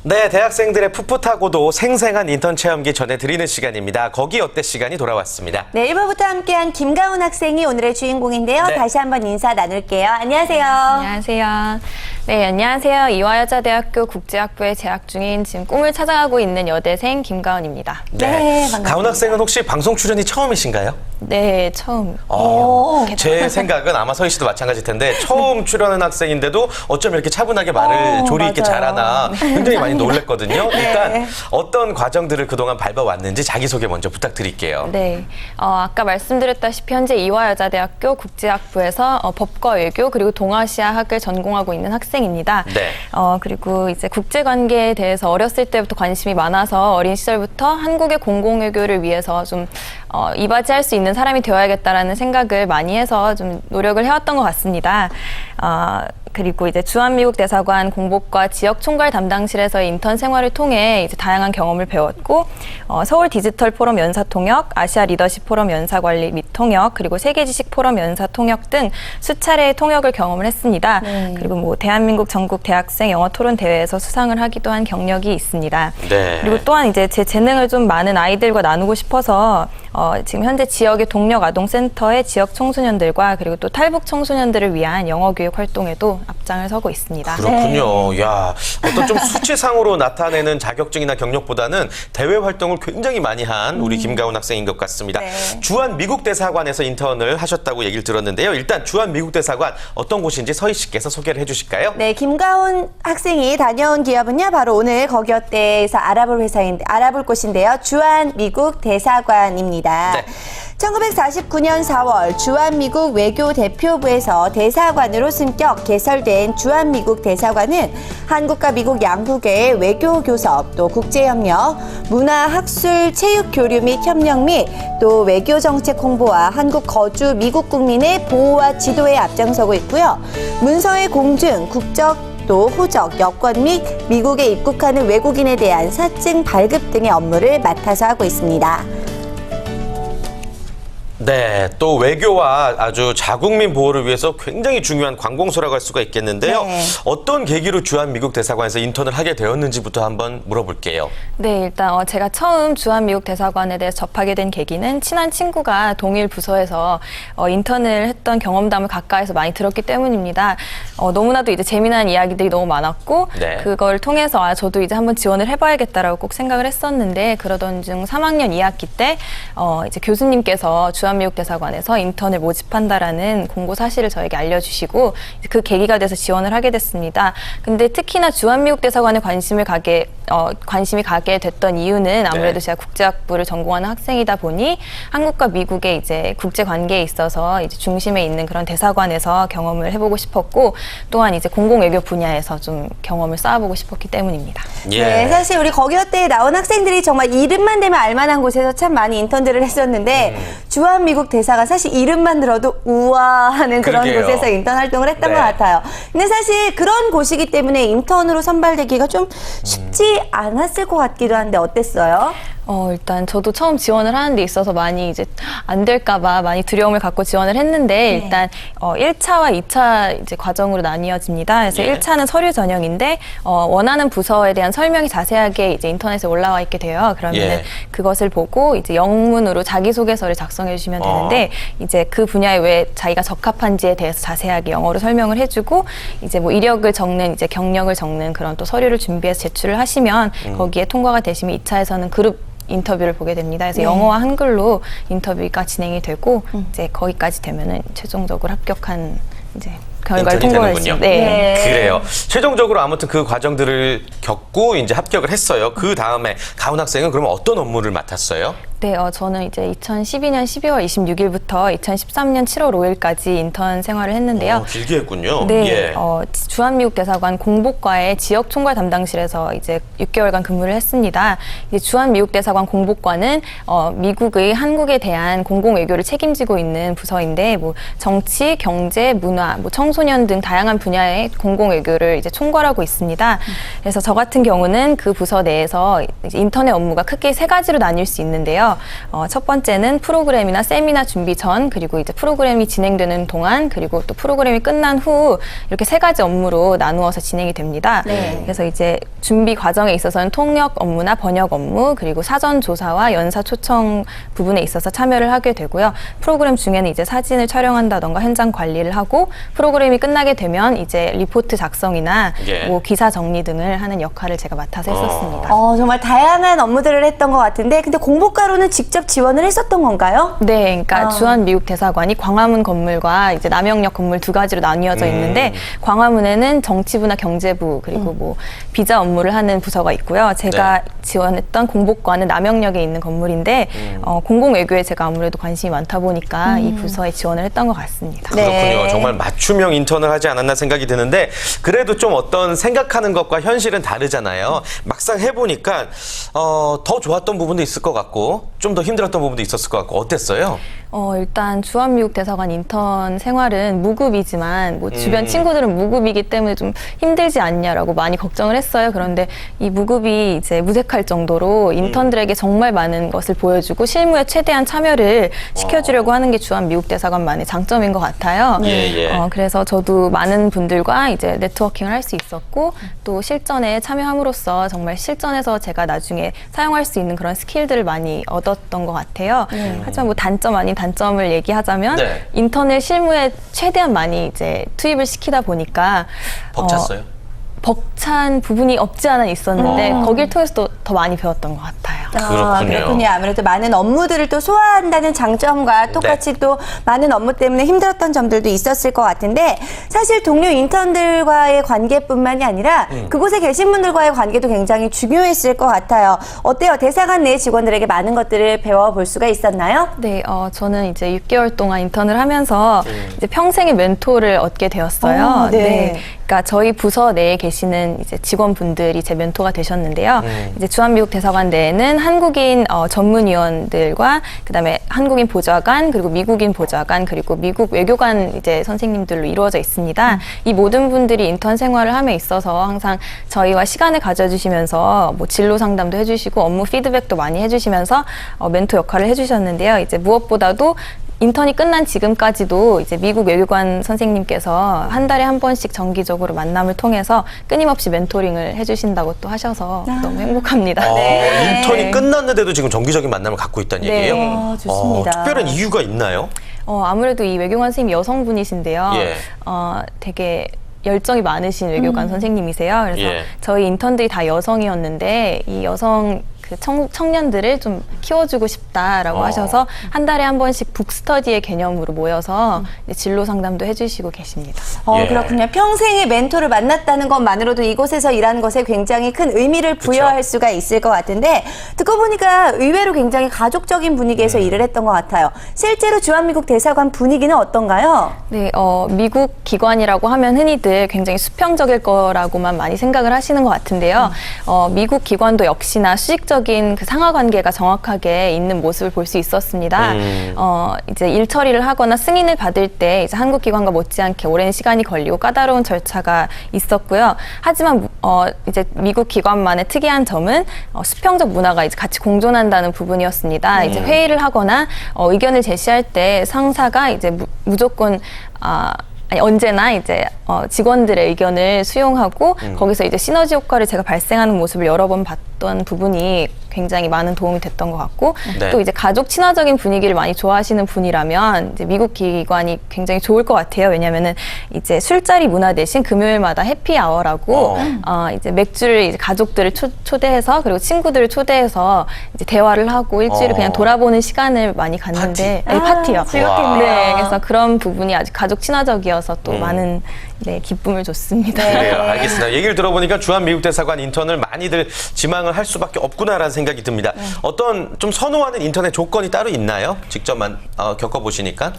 네, 대학생들의 풋풋하고도 생생한 인턴 체험기 전해드리는 시간입니다. 거기 어때 시간이 돌아왔습니다. 네, 1부부터 함께한 김가훈 학생이 오늘의 주인공인데요. 네. 다시 한번 인사 나눌게요. 안녕하세요. 안녕하세요. 네, 안녕하세요. 이화여자대학교 국제학부에 재학 중인 지금 꿈을 찾아가고 있는 여대생 김가훈입니다. 네, 반갑습니다. 가훈 학생은 혹시 방송 출연이 처음이신가요? 네, 처음. 제 생각은 아마 서희 씨도 마찬가지일 텐데 처음 출연한 학생인데도 어쩜 이렇게 차분하게 말을 조리 있게 맞아요. 잘하나 굉장히 많이 놀랐거든요. 네. 일단 어떤 과정들을 그동안 밟아왔는지 자기소개 먼저 부탁드릴게요. 네, 아까 말씀드렸다시피 현재 이화여자대학교 국제학부에서 법과 외교 그리고 동아시아학을 전공하고 있는 학생입니다. 네. 그리고 이제 국제관계에 대해서 어렸을 때부터 관심이 많아서 어린 시절부터 한국의 공공외교를 위해서 좀 이바지할 수 있는 사람이 되어야겠다라는 생각을 많이 해서 좀 노력을 해왔던 것 같습니다. 그리고 이제 주한미국 대사관 공복과 지역 총괄 담당실에서의 인턴 생활을 통해 이제 다양한 경험을 배웠고, 서울 디지털 포럼 연사 통역, 아시아 리더십 포럼 연사 관리 및 통역, 그리고 세계 지식 포럼 연사 통역 등 수차례의 통역을 경험을 했습니다. 그리고 뭐 대한민국 전국 대학생 영어 토론 대회에서 수상을 하기도 한 경력이 있습니다. 네. 그리고 또한 이제 제 재능을 좀 많은 아이들과 나누고 싶어서 지금 현재 지역의 동력 아동센터의 지역 청소년들과 그리고 또 탈북 청소년들을 위한 영어 교육 활동에도 앞장을 서고 있습니다. 그렇군요. 야, 어떤 좀 수치상으로 나타내는 자격증이나 경력보다는 대외 활동을 굉장히 많이 한 우리 김가훈 학생인 것 같습니다. 네. 주한 미국 대사관에서 인턴을 하셨다고 얘기를 들었는데요. 일단 주한 미국 대사관 어떤 곳인지 서희 씨께서 소개를 해주실까요? 네, 김가훈 학생이 다녀온 기업은요, 바로 오늘 거기 어때에서 알아볼 곳인데요. 주한 미국 대사관입니다. 네. 1949년 4월 주한미국 외교대표부에서 대사관으로 승격 개설된 주한미국 대사관은 한국과 미국 양국의 외교교섭, 또 국제협력, 문화학술 체육교류 및 협력 및 또 외교정책 홍보와 한국 거주 미국 국민의 보호와 지도에 앞장서고 있고요. 문서의 공증, 국적 또 호적, 여권 및 미국에 입국하는 외국인에 대한 사증 발급 등의 업무를 맡아서 하고 있습니다. 네, 또 외교와 아주 자국민 보호를 위해서 굉장히 중요한 관공서라고 할 수가 있겠는데요. 네. 어떤 계기로 주한미국 대사관에서 인턴을 하게 되었는지부터 한번 물어볼게요. 네, 일단 제가 처음 주한미국 대사관에 대해서 접하게 된 계기는 친한 친구가 동일 부서에서 인턴을 했던 경험담을 가까이서 많이 들었기 때문입니다. 너무나도 이제 재미난 이야기들이 너무 많았고 네. 그걸 통해서 저도 이제 한번 지원을 해봐야겠다라고 꼭 생각을 했었는데, 그러던 중 3학년 2학기 때 이제 교수님께서 주한미국 대사관에서 인턴을 모집한다라는 공고 사실을 저에게 알려주시고 그 계기가 돼서 지원을 하게 됐습니다. 근데 특히나 주한미국 대사관에 관심이 가게 됐던 이유는 아무래도 제가 국제학부를 전공하는 학생이다 보니 한국과 미국의 이제 국제 관계에 있어서 이제 중심에 있는 그런 대사관에서 경험을 해보고 싶었고, 또한 이제 공공외교 분야에서 좀 경험을 쌓아보고 싶었기 때문입니다. 예. 네, 사실 우리 거기 어때에 나온 학생들이 정말 이름만 되면 알만한 곳에서 참 많이 인턴들을 했었는데 주한미국 대사관 사실 이름만 들어도 우와 하는 그런 그러게요. 곳에서 인턴 활동을 했던 네. 것 같아요. 근데 사실 그런 곳이기 때문에 인턴으로 선발되기가 좀 쉽지 않았을 것 같기도 한데 어땠어요? 일단 저도 처음 지원을 하는 데 있어서 많이 이제 안 될까봐 많이 두려움을 갖고 지원을 했는데, 일단 1차와 2차 이제 과정으로 나뉘어집니다. 그래서 예. 1차는 서류 전형인데 원하는 부서에 대한 설명이 자세하게 이제 인터넷에 올라와 있게 돼요. 그러면은 예. 그것을 보고 이제 영문으로 자기소개서를 작성해 주시면 되는데, 이제 그 분야에 왜 자기가 적합한지에 대해서 자세하게 영어로 설명을 해주고, 이제 뭐 이력을 적는, 이제 경력을 적는 그런 또 서류를 준비해서 제출을 하시면 거기에 통과가 되시면 2차에서는 그룹 인터뷰를 보게 됩니다. 그래서 영어와 한글로 인터뷰가 진행이 되고 이제 거기까지 되면은 최종적으로 합격한 이제 결과를 인턴이 통보할 되는군요. 수. 네. 그래요. 최종적으로 아무튼 그 과정들을 겪고 이제 합격을 했어요. 그 다음에 가훈 학생은 그러면 어떤 업무를 맡았어요? 네, 저는 이제 2012년 12월 26일부터 2013년 7월 5일까지 인턴 생활을 했는데요. 길게 했군요. 네, 예. 주한미국 대사관 공보과의 지역 총괄 담당실에서 이제 6개월간 근무를 했습니다. 이제 주한미국 대사관 공보과는 미국의 한국에 대한 공공 외교를 책임지고 있는 부서인데, 뭐 정치, 경제, 문화, 뭐 청소년 등 다양한 분야의 공공 외교를 이제 총괄하고 있습니다. 그래서 저 같은 경우는 그 부서 내에서 이제 인턴의 업무가 크게 세 가지로 나뉠 수 있는데요. 첫 번째는 프로그램이나 세미나 준비 전, 그리고 이제 프로그램이 진행되는 동안, 그리고 또 프로그램이 끝난 후 이렇게 세 가지 업무로 나누어서 진행이 됩니다. 네. 그래서 이제 준비 과정에 있어서는 통역 업무나 번역 업무, 그리고 사전 조사와 연사 초청 부분에 있어서 참여를 하게 되고요. 프로그램 중에는 이제 사진을 촬영한다던가 현장 관리를 하고, 프로그램이 끝나게 되면 이제 리포트 작성이나 예. 뭐 기사 정리 등을 하는 역할을 제가 맡아서 했었습니다. 정말 다양한 업무들을 했던 것 같은데, 근데 공보과로는 직접 지원을 했었던 건가요? 네, 그러니까 주한미국 대사관이 광화문 건물과 이제 남영역 건물 두 가지로 나뉘어져 있는데, 광화문에는 정치부나 경제부, 그리고 뭐 비자 업무를 하는 부서가 있고요. 제가 네. 지원했던 공보과는 남영역에 있는 건물인데, 공공외교에 제가 아무래도 관심이 많다 보니까 이 부서에 지원을 했던 것 같습니다. 네. 그렇군요. 정말 맞춤형 인턴을 하지 않았나 생각이 드는데, 그래도 좀 어떤 생각하는 것과 현실은 다르잖아요. 막상 해보니까 더 좋았던 부분도 있을 것 같고, 좀 더 힘들었던 부분도 있었을 것 같고, 어땠어요? 일단 주한미국 대사관 인턴 생활은 무급이지만 뭐 주변 친구들은 무급이기 때문에 좀 힘들지 않냐라고 많이 걱정을 했어요. 그런데 이 무급이 이제 무색할 정도로 인턴들에게 정말 많은 것을 보여주고 실무에 최대한 참여를 시켜주려고 하는 게 주한미국 대사관만의 장점인 것 같아요. 예. 그래서 저도 많은 분들과 이제 네트워킹을 할 수 있었고, 또 실전에 참여함으로써 정말 실전에서 제가 나중에 사용할 수 있는 그런 스킬들을 많이 얻었던 것 같아요. 하지만 뭐 단점 아닌 단점을 얘기하자면, 네. 인턴을 실무에 최대한 많이 이제 투입을 시키다 보니까 벅찼어요? 벅찬 부분이 없지 않아 있었는데 거길 통해서 또 더 많이 배웠던 것 같아요. 그렇군요. 그렇군요. 아무래도 많은 업무들을 또 소화한다는 장점과 똑같이 또 많은 업무 때문에 힘들었던 점들도 있었을 것 같은데, 사실 동료 인턴들과의 관계뿐만이 아니라 그곳에 계신 분들과의 관계도 굉장히 중요했을 것 같아요. 어때요? 대사관 내 직원들에게 많은 것들을 배워볼 수가 있었나요? 네, 저는 이제 6개월 동안 인턴을 하면서 이제 평생의 멘토를 얻게 되었어요. 네. 그러니까 저희 부서 내에 계시는 이제 직원분들이 제 멘토가 되셨는데요. 이제 주한미국 대사관 내에는 한국인 전문위원들과 그다음에 한국인 보좌관, 그리고 미국인 보좌관, 그리고 미국 외교관 이제 선생님들로 이루어져 있습니다. 이 모든 분들이 인턴 생활을 함에 있어서 항상 저희와 시간을 가져주시면서 뭐 진로 상담도 해주시고 업무 피드백도 많이 해주시면서 멘토 역할을 해주셨는데요. 이제 무엇보다도 인턴이 끝난 지금까지도 이제 미국 외교관 선생님께서 한 달에 한 번씩 정기적으로 만남을 통해서 끊임없이 멘토링을 해주신다고 또 하셔서 너무 행복합니다. 네. 인턴이 끝났는데도 지금 정기적인 만남을 갖고 있다는 네. 얘기예요? 좋습니다. 특별한 이유가 있나요? 아무래도 이 외교관 선생님이 여성분이신데요. 예. 되게 열정이 많으신 외교관 선생님이세요. 그래서 예. 저희 인턴들이 다 여성이었는데 이 여성 그 청년들을 좀 키워주고 싶다라고 하셔서 한 달에 한 번씩 북스터디의 개념으로 모여서 이제 진로 상담도 해주시고 계십니다. 예. 그렇군요. 평생의 멘토를 만났다는 것만으로도 이곳에서 일하는 것에 굉장히 큰 의미를 부여할 수가 있을 것 같은데, 듣고 보니까 의외로 굉장히 가족적인 분위기에서 일을 했던 것 같아요. 실제로 주한미국 대사관 분위기는 어떤가요? 네, 미국 기관이라고 하면 흔히들 굉장히 수평적일 거라고만 많이 생각을 하시는 것 같은데요. 미국 기관도 역시나 수직적인 그 상하 관계가 정확하게 있는 모습을 볼 수 있었습니다. 이제 일 처리를 하거나 승인을 받을 때 이제 한국 기관과 못지않게 오랜 시간이 걸리고 까다로운 절차가 있었고요. 하지만 이제 미국 기관만의 특이한 점은 수평적 문화가 이제 같이 공존한다는 부분이었습니다. 이제 회의를 하거나 의견을 제시할 때 상사가 이제 무조건 언제나 이제 직원들의 의견을 수용하고 거기서 이제 시너지 효과를 제가 발생하는 모습을 여러 번 봤던 부분이 굉장히 많은 도움이 됐던 것 같고, 네. 또 이제 가족 친화적인 분위기를 많이 좋아하시는 분이라면 이제 미국 기관이 굉장히 좋을 것 같아요. 왜냐면은 이제 술자리 문화 대신 금요일마다 해피아워라고 이제 맥주를 이제 가족들을 초대해서, 그리고 친구들을 초대해서 이제 대화를 하고 일주일을 그냥 돌아보는 시간을 많이 갖는데, 파티요. 즐겁겠네요. 네, 그래서 그런 부분이 아주 가족 친화적이어서 또 많은 네, 기쁨을 줬습니다. 그래요. 알겠습니다. 얘기를 들어보니까 주한 미국 대사관 인턴을 많이들 지망을 할 수밖에 없구나라는 생각이 듭니다. 어떤 좀 선호하는 인턴의 조건이 따로 있나요? 직접만 겪어보시니까?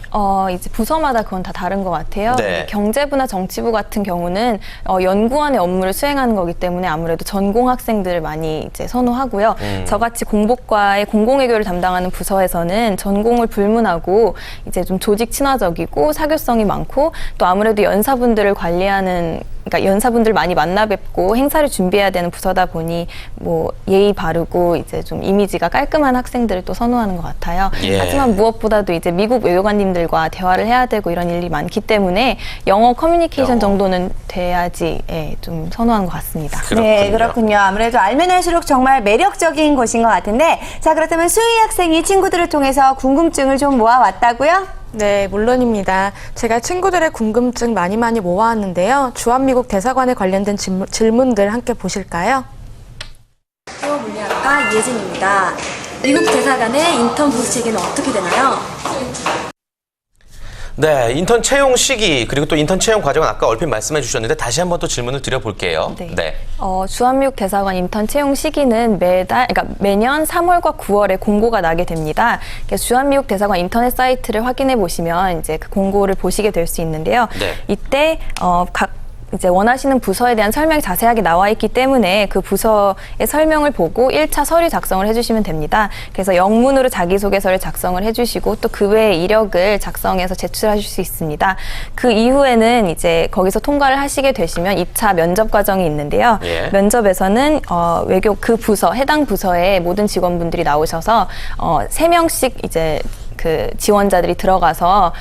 이제 부서마다 그건 다 다른 것 같아요. 네. 경제부나 정치부 같은 경우는 연구원의 업무를 수행하는 거기 때문에 아무래도 전공 학생들을 많이 이제 선호하고요. 저같이 공복과의 공공외교를 담당하는 부서에서는 전공을 불문하고 이제 좀 조직 친화적이고 사교성이 많고 또 아무래도 연사분들을 관리하는 그러니까 연사분들 많이 만나 뵙고 행사를 준비해야 되는 부서다 보니 뭐 예의 바르고 이제 좀 이미지가 깔끔한 학생들을 또 선호하는 것 같아요. 예. 하지만 무엇보다도 이제 미국 외교관님들과 대화를 해야 되고 이런 일이 많기 때문에 영어 커뮤니케이션 정도는 돼야지 좀 선호하는 것 같습니다. 네, 그렇군요. 아무래도 알면 할수록 정말 매력적인 곳인 것 같은데, 자, 그렇다면 수희 학생이 친구들을 통해서 궁금증을 좀 모아왔다고요? 네, 물론입니다. 제가 친구들의 궁금증 많이 모아왔는데요. 주한미국 대사관에 관련된 질문들 함께 보실까요? 물리학과 이예진입니다. 미국 대사관의 인턴 보수체계는 어떻게 되나요? 네, 인턴 채용 시기 그리고 또 인턴 채용 과정은 아까 얼핏 말씀해 주셨는데 다시 한번 또 질문을 드려볼게요. 네. 주한미국 대사관 인턴 채용 시기는 그러니까 매년 3월과 9월에 공고가 나게 됩니다. 그래서 주한미국 대사관 인터넷 사이트를 확인해 보시면 이제 그 공고를 보시게 될 수 있는데요. 네. 이때 이제 원하시는 부서에 대한 설명이 자세하게 나와 있기 때문에 그 부서의 설명을 보고 1차 서류 작성을 해주시면 됩니다. 그래서 영문으로 자기소개서를 작성을 해주시고 또 그 외의 이력을 작성해서 제출하실 수 있습니다. 그 이후에는 이제 거기서 통과를 하시게 되시면 2차 면접 과정이 있는데요. 예. 면접에서는 외교 그 부서 해당 부서의 모든 직원분들이 나오셔서 3명씩 이제 그 지원자들이 들어가서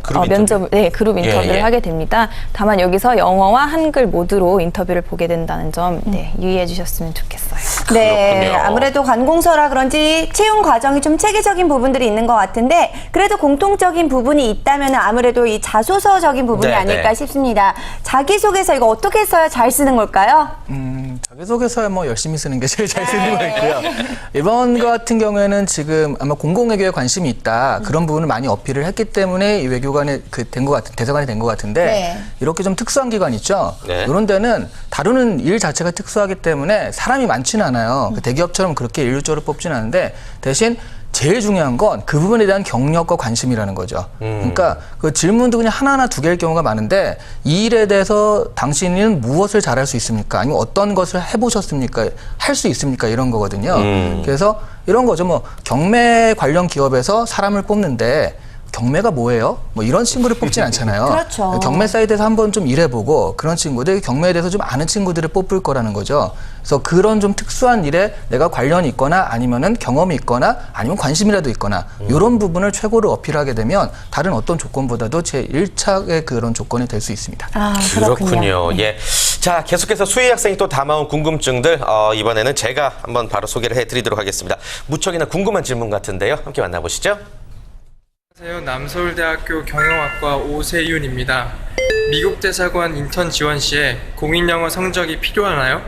그룹 인터뷰를 하게 됩니다. 다만 여기서 영어와 한글 모두로 인터뷰를 보게 된다는 점 유의해 주셨으면 좋겠어요. 네, 그렇군요. 아무래도 관공서라 그런지 채용 과정이 좀 체계적인 부분들이 있는 것 같은데, 그래도 공통적인 부분이 있다면 아무래도 이 자소서적인 부분이 네, 아닐까 네. 싶습니다. 자기소개서 이거 어떻게 써야 잘 쓰는 걸까요? 자기소개서야 뭐 열심히 쓰는 게 제일 잘 쓰는 거였고요. 이번 같은 경우에는 지금 아마 공공외교에 관심이 있다 그런 부분을 많이 어필을 했기 때문에 이 외교관에 대사관이 된 것 같은데 네. 이렇게 좀 특수한 기관 있죠. 네. 이런 데는 다루는 일 자체가 특수하기 때문에 사람이 많지는 않아요. 그 대기업처럼 그렇게 일률적으로 뽑지는 않은데 대신 제일 중요한 건 그 부분에 대한 경력과 관심이라는 거죠. 그러니까 그 질문도 그냥 하나하나 두 개일 경우가 많은데 이 일에 대해서 당신은 무엇을 잘할 수 있습니까? 아니면 어떤 것을 해보셨습니까? 할 수 있습니까? 이런 거거든요. 그래서 이런 거죠. 뭐 경매 관련 기업에서 사람을 뽑는데 경매가 뭐예요? 뭐 이런 친구를 뽑진 않잖아요. 그렇죠. 경매 사이트에서 한번 좀 일해보고 그런 친구들, 경매에 대해서 좀 아는 친구들을 뽑을 거라는 거죠. 그래서 그런 좀 특수한 일에 내가 관련이 있거나 아니면은 경험이 있거나 아니면 관심이라도 있거나 이런 부분을 최고로 어필하게 되면 다른 어떤 조건보다도 제 1차의 그런 조건이 될 수 있습니다. 아, 그렇군요. 예. 자, 계속해서 수희 학생이 또 담아온 궁금증들 이번에는 제가 한번 바로 소개를 해드리도록 하겠습니다. 무척이나 궁금한 질문 같은데요. 함께 만나보시죠. 안녕하세요. 남서울대학교 경영학과 오세윤입니다. 미국 대사관 인턴 지원 시에 공인영어 성적이 필요하나요?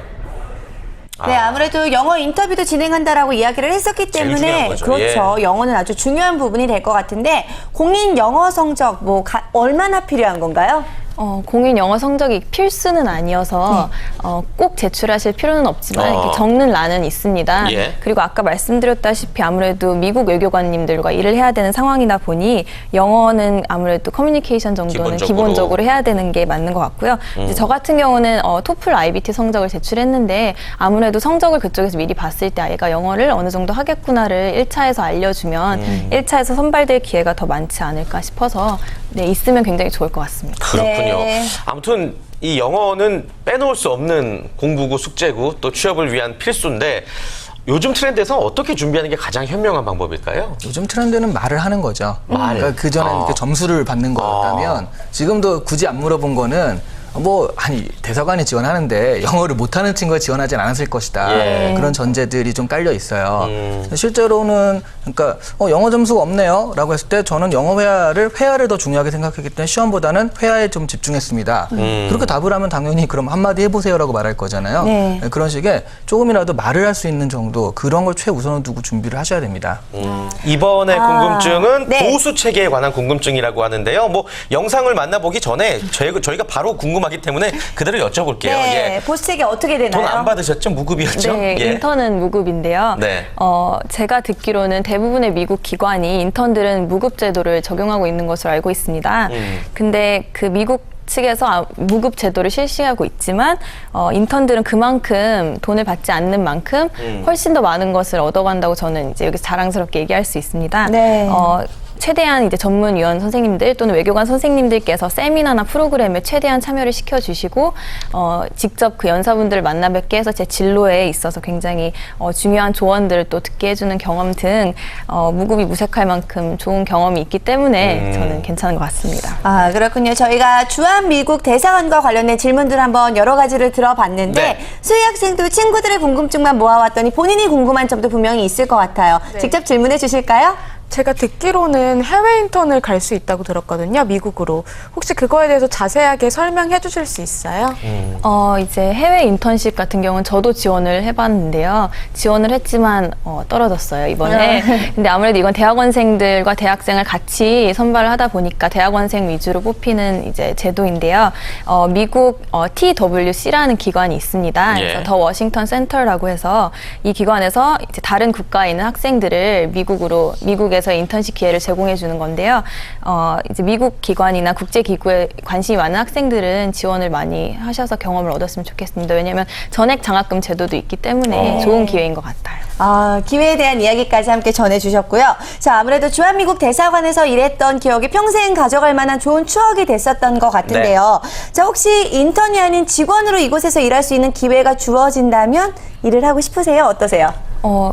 네, 아무래도 영어 인터뷰도 진행한다라고 이야기를 했었기 제일 중요한 때문에 거죠. 그렇죠. 예. 영어는 아주 중요한 부분이 될 것 같은데, 공인 영어 성적 얼마나 필요한 건가요? 공인 영어 성적이 필수는 아니어서 꼭 제출하실 필요는 없지만 이렇게 적는 란은 있습니다. 예. 그리고 아까 말씀드렸다시피 아무래도 미국 외교관님들과 일을 해야 되는 상황이다 보니 영어는 아무래도 커뮤니케이션 정도는 기본적으로 해야 되는 게 맞는 것 같고요. 이제 저 같은 경우는 토플 IBT 성적을 제출했는데 아무래도 성적을 그쪽에서 미리 봤을 때 아이가 영어를 어느 정도 하겠구나를 1차에서 알려주면 1차에서 선발될 기회가 더 많지 않을까 싶어서 있으면 굉장히 좋을 것 같습니다. 그렇군요. 네. 아무튼 이 영어는 빼놓을 수 없는 공부고 숙제고 또 취업을 위한 필수인데 요즘 트렌드에서 어떻게 준비하는 게 가장 현명한 방법일까요? 요즘 트렌드는 말을 하는 거죠. 그러니까 그전에 이렇게 점수를 받는 거였다면 지금도 굳이 안 물어본 거는 대사관에 지원하는데 영어를 못하는 친구가 지원하진 않았을 것이다. 예. 그런 전제들이 좀 깔려 있어요. 실제로는 그러니까 영어 점수가 없네요라고 했을 때 저는 영어 회화를 더 중요하게 생각했기 때문에 시험보다는 회화에 좀 집중했습니다. 그렇게 답을 하면 당연히 그럼 한마디 해보세요라고 말할 거잖아요. 네. 그런 식의 조금이라도 말을 할 수 있는 정도 그런 걸 최우선으로 두고 준비를 하셔야 됩니다. 이번에 궁금증은 네. 보수 체계에 관한 궁금증이라고 하는데요. 뭐 영상을 만나보기 전에 저희가 바로 궁금하기 때문에 그대로 여쭤볼게요. 네, 예. 보수책이 어떻게 되나요? 돈 안 받으셨죠? 무급이었죠? 네, 예. 인턴은 무급인데요. 네. 제가 듣기로는 대부분의 미국 기관이 인턴들은 무급 제도를 적용하고 있는 것으로 알고 있습니다. 근데 그 미국 측에서 무급 제도를 실시하고 있지만 인턴들은 그만큼 돈을 받지 않는 만큼 훨씬 더 많은 것을 얻어간다고 저는 이제 여기서 자랑스럽게 얘기할 수 있습니다. 네. 최대한 이제 전문위원 선생님들 또는 외교관 선생님들께서 세미나나 프로그램에 최대한 참여를 시켜주시고 직접 그 연사분들을 만나 뵙게 해서 제 진로에 있어서 굉장히 중요한 조언들을 또 듣게 해주는 경험 등 무급이 무색할 만큼 좋은 경험이 있기 때문에 저는 괜찮은 것 같습니다. 아, 그렇군요. 저희가 주한 미국 대사관과 관련된 질문들 한번 여러 가지를 들어봤는데 네. 수희 학생도 친구들의 궁금증만 모아왔더니 본인이 궁금한 점도 분명히 있을 것 같아요. 직접 질문해 주실까요? 제가 듣기로는 해외 인턴을 갈 수 있다고 들었거든요, 미국으로. 혹시 그거에 대해서 자세하게 설명해 주실 수 있어요? 이제 해외 인턴십 같은 경우는 저도 지원을 해봤는데요. 지원을 했지만 떨어졌어요, 이번에. 근데 아무래도 이건 대학원생들과 대학생을 같이 선발을 하다 보니까 대학원생 위주로 뽑히는 이제 제도인데요. 미국 TWC라는 기관이 있습니다. 예. 그래서 더 워싱턴 센터라고 해서 이 기관에서 이제 다른 국가에 있는 학생들을 미국에서 인턴십 기회를 제공해 주는 건데요. 이제 미국 기관이나 국제 기구에 관심이 많은 학생들은 지원을 많이 하셔서 경험을 얻었으면 좋겠습니다. 왜냐하면 전액 장학금 제도도 있기 때문에 좋은 기회인 것 같아요. 기회에 대한 이야기까지 함께 전해주셨고요. 자, 아무래도 주한미국 대사관에서 일했던 기억이 평생 가져갈 만한 좋은 추억이 됐었던 것 같은데요. 자, 혹시 인턴이 아닌 직원으로 이곳에서 일할 수 있는 기회가 주어진다면 일을 하고 싶으세요? 어떠세요?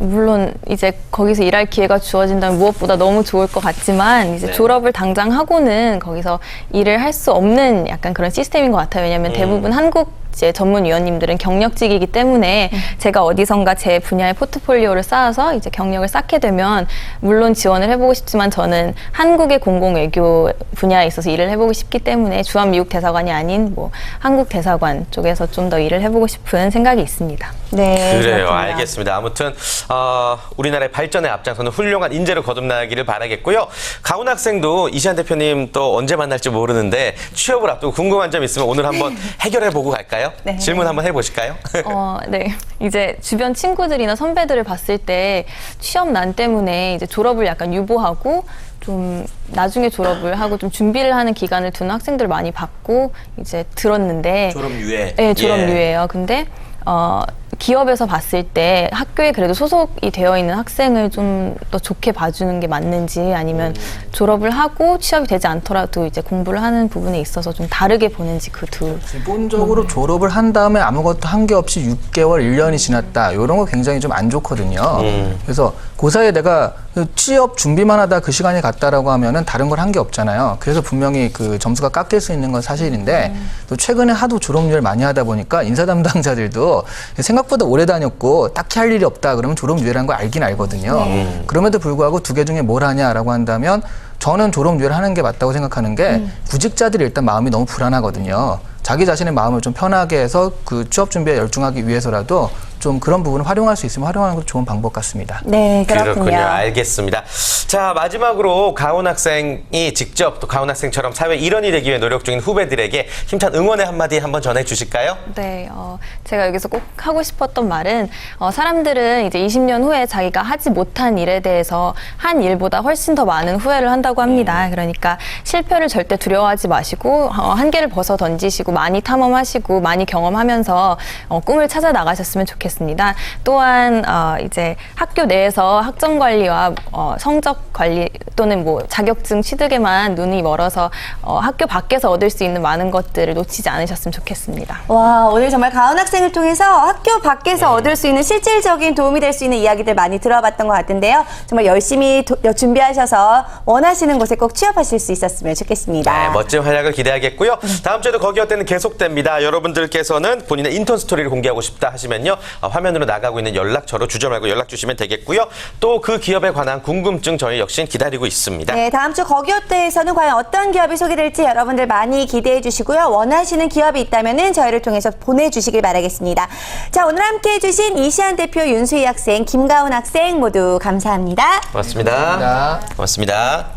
물론 이제 거기서 일할 기회가 주어진다면 무엇보다 너무 좋을 것 같지만 이제 네. 졸업을 당장 하고는 거기서 일을 할 수 없는 약간 그런 시스템인 것 같아요. 왜냐하면 대부분 한국 이제 전문위원님들은 경력직이기 때문에 제가 어디선가 제 분야의 포트폴리오를 쌓아서 이제 경력을 쌓게 되면 물론 지원을 해보고 싶지만 저는 한국의 공공외교 분야에 있어서 일을 해보고 싶기 때문에 주한미국 대사관이 아닌 뭐 한국 대사관 쪽에서 좀 더 일을 해보고 싶은 생각이 있습니다. 네. 그래요. 그렇군요. 알겠습니다. 아무튼 우리나라의 발전에 앞장서는 훌륭한 인재로 거듭나기를 바라겠고요. 가훈 학생도 이시안 대표님 또 언제 만날지 모르는데 취업을 앞두고 궁금한 점 있으면 오늘 한번 해결해보고 갈까요? 네. 질문 한번 해보실까요? 네. 이제 주변 친구들이나 선배들을 봤을 때 취업난 때문에 이제 졸업을 약간 유보하고 좀 나중에 졸업을 하고 좀 준비를 하는 기간을 두는 학생들을 많이 봤고 이제 들었는데 졸업유예. 네, 졸업유예요. 근데 기업에서 봤을 때 학교에 그래도 소속이 되어 있는 학생을 좀 더 좋게 봐주는 게 맞는지 아니면 졸업을 하고 취업이 되지 않더라도 이제 공부를 하는 부분에 있어서 좀 다르게 보는지 그 둘. 기본적으로 졸업을 한 다음에 아무것도 한 게 없이 6개월, 1년이 지났다. 이런 거 굉장히 좀 안 좋거든요. 그래서 그 사이에 내가 취업 준비만 하다 그 시간이 갔다라고 하면은 다른 걸 한 게 없잖아요. 그래서 분명히 그 점수가 깎일 수 있는 건 사실인데 또 최근에 하도 졸업률 많이 하다 보니까 인사 담당자들도 생각보다 오래 다녔고 딱히 할 일이 없다 그러면 졸업유예라는 걸 알긴 알거든요. 그럼에도 불구하고 두 개 중에 뭘 하냐라고 한다면 저는 졸업유예를 하는 게 맞다고 생각하는 게 구직자들이 일단 마음이 너무 불안하거든요. 자기 자신의 마음을 좀 편하게 해서 그 취업 준비에 열중하기 위해서라도 좀 그런 부분을 활용할 수 있으면 활용하는 것도 좋은 방법 같습니다. 네, 그렇군요. 알겠습니다. 자, 마지막으로 가훈 학생이 직접 또 가훈 학생처럼 사회 일원이 되기 위해 노력 중인 후배들에게 힘찬 응원의 한마디 한번 전해주실까요? 네, 제가 여기서 꼭 하고 싶었던 말은 사람들은 이제 20년 후에 자기가 하지 못한 일에 대해서 한 일보다 훨씬 더 많은 후회를 한다고 합니다. 그러니까 실패를 절대 두려워하지 마시고 한계를 벗어 던지시고 많이 탐험하시고 많이 경험하면서 꿈을 찾아 나가셨으면 좋겠습니다. 좋겠습니다. 또한 이제 학교 내에서 학점 관리와 성적 관리 또는 뭐 자격증 취득에만 눈이 멀어서 학교 밖에서 얻을 수 있는 많은 것들을 놓치지 않으셨으면 좋겠습니다. 와, 오늘 정말 가은 학생을 통해서 학교 밖에서 얻을 수 있는 실질적인 도움이 될 수 있는 이야기들 많이 들어봤던 것 같은데요. 정말 열심히 준비하셔서 원하시는 곳에 꼭 취업하실 수 있었으면 좋겠습니다. 네, 멋진 활약을 기대하겠고요. 다음 주에도 거기 어때는 계속됩니다. 여러분들께서는 본인의 인턴 스토리를 공개하고 싶다 하시면요. 화면으로 나가고 있는 연락처로 주저 말고 연락 주시면 되겠고요. 또 그 기업에 관한 궁금증 저희 역시 기다리고 있습니다. 네, 다음 주 거기 어때에서는 과연 어떤 기업이 소개될지 여러분들 많이 기대해 주시고요. 원하시는 기업이 있다면 저희를 통해서 보내주시길 바라겠습니다. 자, 오늘 함께해 주신 이시안 대표 윤수희 학생, 김가훈 학생 모두 감사합니다. 고맙습니다. 고맙습니다.